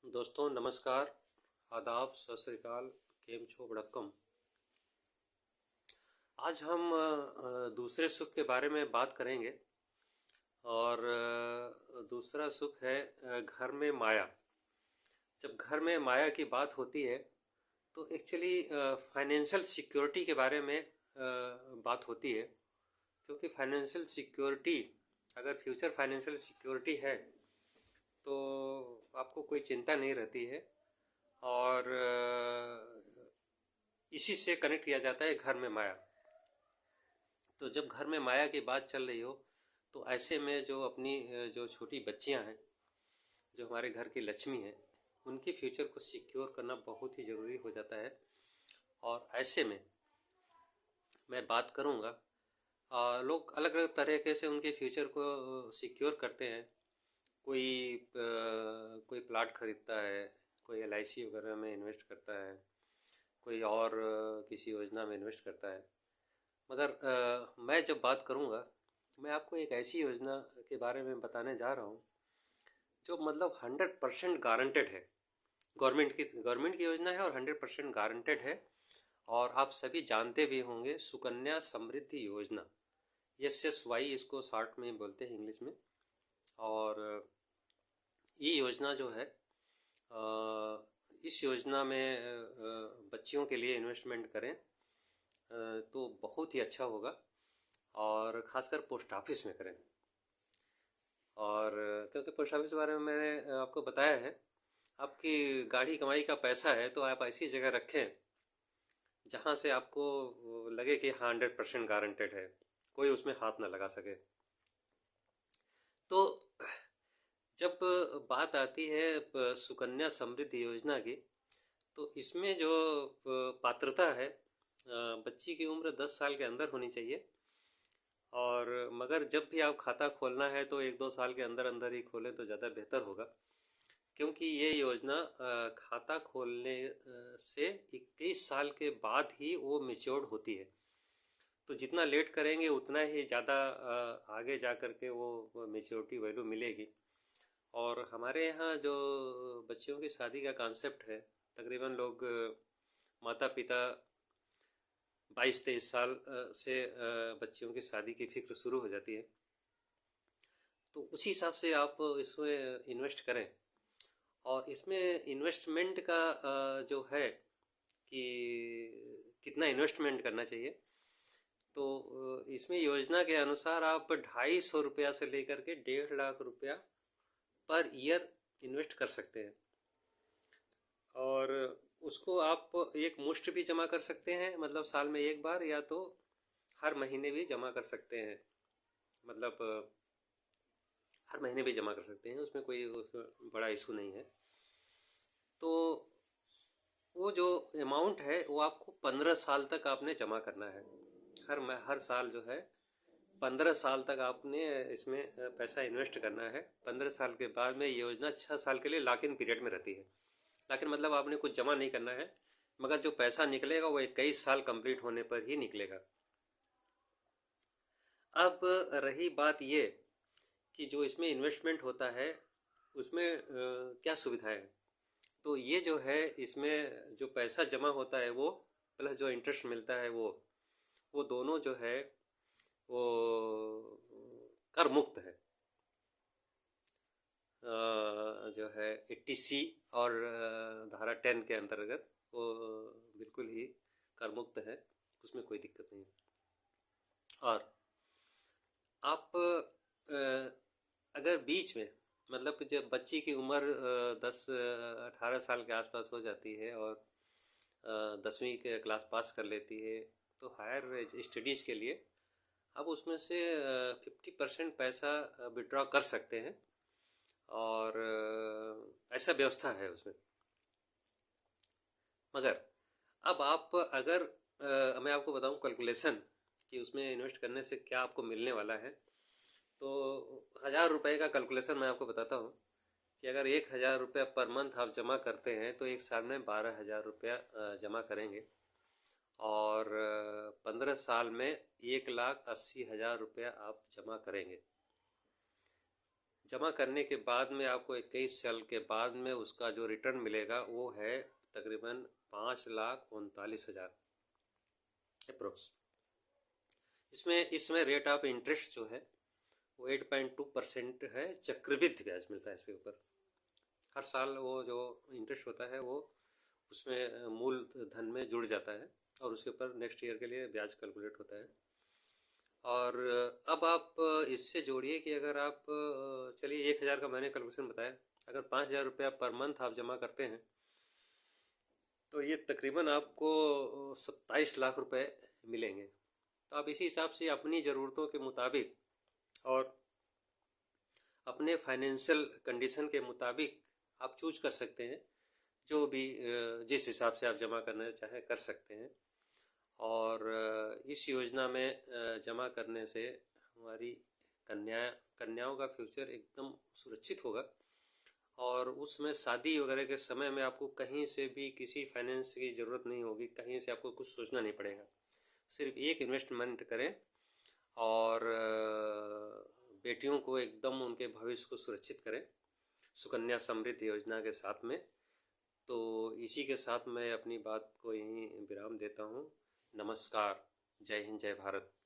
दोस्तों नमस्कार, आदाब, सत श्री अकाल, केम छो वड़क्कम। आज हम दूसरे सुख के बारे में बात करेंगे और दूसरा सुख है घर में माया। जब घर में माया की बात होती है तो एक्चुअली फाइनेंशियल सिक्योरिटी के बारे में बात होती है, क्योंकि फाइनेंशियल सिक्योरिटी, अगर फ्यूचर फाइनेंशियल सिक्योरिटी है तो आपको कोई चिंता नहीं रहती है। और इसी से कनेक्ट किया जाता है घर में माया। तो जब घर में माया की बात चल रही हो तो ऐसे में जो अपनी जो छोटी बच्चियां हैं, जो हमारे घर की लक्ष्मी हैं, उनकी फ्यूचर को सिक्योर करना बहुत ही ज़रूरी हो जाता है। और ऐसे में मैं बात करूँगा, लोग अलग अलग तरीके से उनके फ्यूचर को सिक्योर करते हैं। कोई प्लाट खरीदता है, कोई LIC वगैरह में इन्वेस्ट करता है, कोई और किसी योजना में इन्वेस्ट करता है। मगर मैं जब बात करूँगा, मैं आपको एक ऐसी योजना के बारे में बताने जा रहा हूँ जो मतलब 100% गारंटेड है। गवर्नमेंट की योजना है और 100% गारंटेड है। और आप सभी जानते भी होंगे, सुकन्या समृद्धि योजना, SSY इसको शॉर्ट में बोलते हैं इंग्लिश में। और ये योजना जो है, इस योजना में बच्चियों के लिए इन्वेस्टमेंट करें तो बहुत ही अच्छा होगा, और ख़ासकर पोस्ट ऑफिस में करें। और क्योंकि पोस्ट ऑफिस के बारे में मैंने आपको बताया है, आपकी गाढ़ी कमाई का पैसा है तो आप ऐसी जगह रखें जहाँ से आपको लगे कि हाँ 100% गारंटेड है, कोई उसमें हाथ ना लगा सके। तो जब बात आती है सुकन्या समृद्धि योजना की, तो इसमें जो पात्रता है, बच्ची की उम्र 10 साल के अंदर होनी चाहिए। और मगर जब भी आप खाता खोलना है तो 1-2 साल के अंदर अंदर ही खोलें तो ज़्यादा बेहतर होगा, क्योंकि ये योजना खाता खोलने से 21 साल के बाद ही वो मैच्योर्ड होती है। तो जितना लेट करेंगे उतना ही ज़्यादा आगे जा कर के वो मैच्योरिटी वैल्यू मिलेगी। और हमारे यहाँ जो बच्चियों की शादी का कॉन्सेप्ट है, तकरीबन लोग माता पिता 22-23 साल से बच्चियों की शादी की फिक्र शुरू हो जाती है। तो उसी हिसाब से आप इसमें इन्वेस्ट करें। और इसमें इन्वेस्टमेंट का जो है कि कितना इन्वेस्टमेंट करना चाहिए, तो इसमें योजना के अनुसार आप 250 से लेकर के 1.5 लाख रुपया पर ईयर इन्वेस्ट कर सकते हैं। और उसको आप एक मुश्त भी जमा कर सकते हैं, मतलब साल में एक बार, या तो हर महीने भी जमा कर सकते हैं। मतलब हर महीने भी जमा कर सकते हैं, उसमें कोई बड़ा इशू नहीं है। तो वो जो अमाउंट है वो आपको 15 साल तक आपने जमा करना है। हर साल जो है 15 साल तक आपने इसमें पैसा इन्वेस्ट करना है। 15 साल के बाद में ये योजना 6 साल के लिए लॉक इन पीरियड में रहती है। लेकिन मतलब आपने कुछ जमा नहीं करना है, मगर जो पैसा निकलेगा वो 21 साल कंप्लीट होने पर ही निकलेगा। अब रही बात ये कि जो इसमें इन्वेस्टमेंट होता है उसमें क्या सुविधाएं हैं। तो ये जो है, इसमें जो पैसा जमा होता है वो प्लस जो इंटरेस्ट मिलता है वो दोनों जो है वो कर मुक्त है। जो है 80C और धारा 10 के अंतर्गत वो बिल्कुल ही कर मुक्त है, उसमें कोई दिक्कत नहीं। और आप अगर बीच में, मतलब जब बच्ची की उम्र 10-18 साल के आसपास हो जाती है और 10वीं के क्लास पास कर लेती है, तो हायर स्टडीज़ के लिए आप उसमें से 50% पैसा विड्रॉ कर सकते हैं। और ऐसा व्यवस्था है उसमें। मगर अब आप अगर मैं आपको बताऊं कैलकुलेशन कि उसमें इन्वेस्ट करने से क्या आपको मिलने वाला है, तो 1000 रुपये का कैलकुलेशन मैं आपको बताता हूँ कि अगर 1000 रुपया पर मंथ आप जमा करते हैं तो एक साल में 12,000 रुपया जमा करेंगे। और 15 साल में 1,80,000 रुपया आप जमा करेंगे। जमा करने के बाद में आपको 21 साल के बाद में उसका जो रिटर्न मिलेगा वो है तकरीबन 5,39,000 अप्रोक्स। इसमें रेट ऑफ इंटरेस्ट जो है वो 8.2% है, चक्रवृद्धि ब्याज मिलता है इसके ऊपर। हर साल वो जो इंटरेस्ट होता है वो उसमें मूल धन में जुड़ जाता है और उसके ऊपर नेक्स्ट ईयर के लिए ब्याज कैलकुलेट होता है। और अब आप इससे जोड़िए कि अगर आप चलिए 1,000 का मैंने कैलकुलेशन बताया, अगर 5,000 रुपया पर मंथ आप जमा करते हैं तो ये तकरीबन आपको 27 लाख रुपए मिलेंगे। तो आप इसी हिसाब से अपनी ज़रूरतों के मुताबिक और अपने फाइनेंशियल कंडीशन के मुताबिक आप चूज कर सकते हैं, जो भी जिस हिसाब से आप जमा करना चाहें कर सकते हैं। और इस योजना में जमा करने से हमारी कन्याओं का फ्यूचर एकदम सुरक्षित होगा और उसमें शादी वगैरह के समय में आपको कहीं से भी किसी फाइनेंस की ज़रूरत नहीं होगी, कहीं से आपको कुछ सोचना नहीं पड़ेगा। सिर्फ एक इन्वेस्टमेंट करें और बेटियों को एकदम उनके भविष्य को सुरक्षित करें सुकन्या समृद्धि योजना के साथ में। तो इसी के साथ मैं अपनी बात को यहीं विराम देता हूँ। नमस्कार। जय हिंद, जय भारत।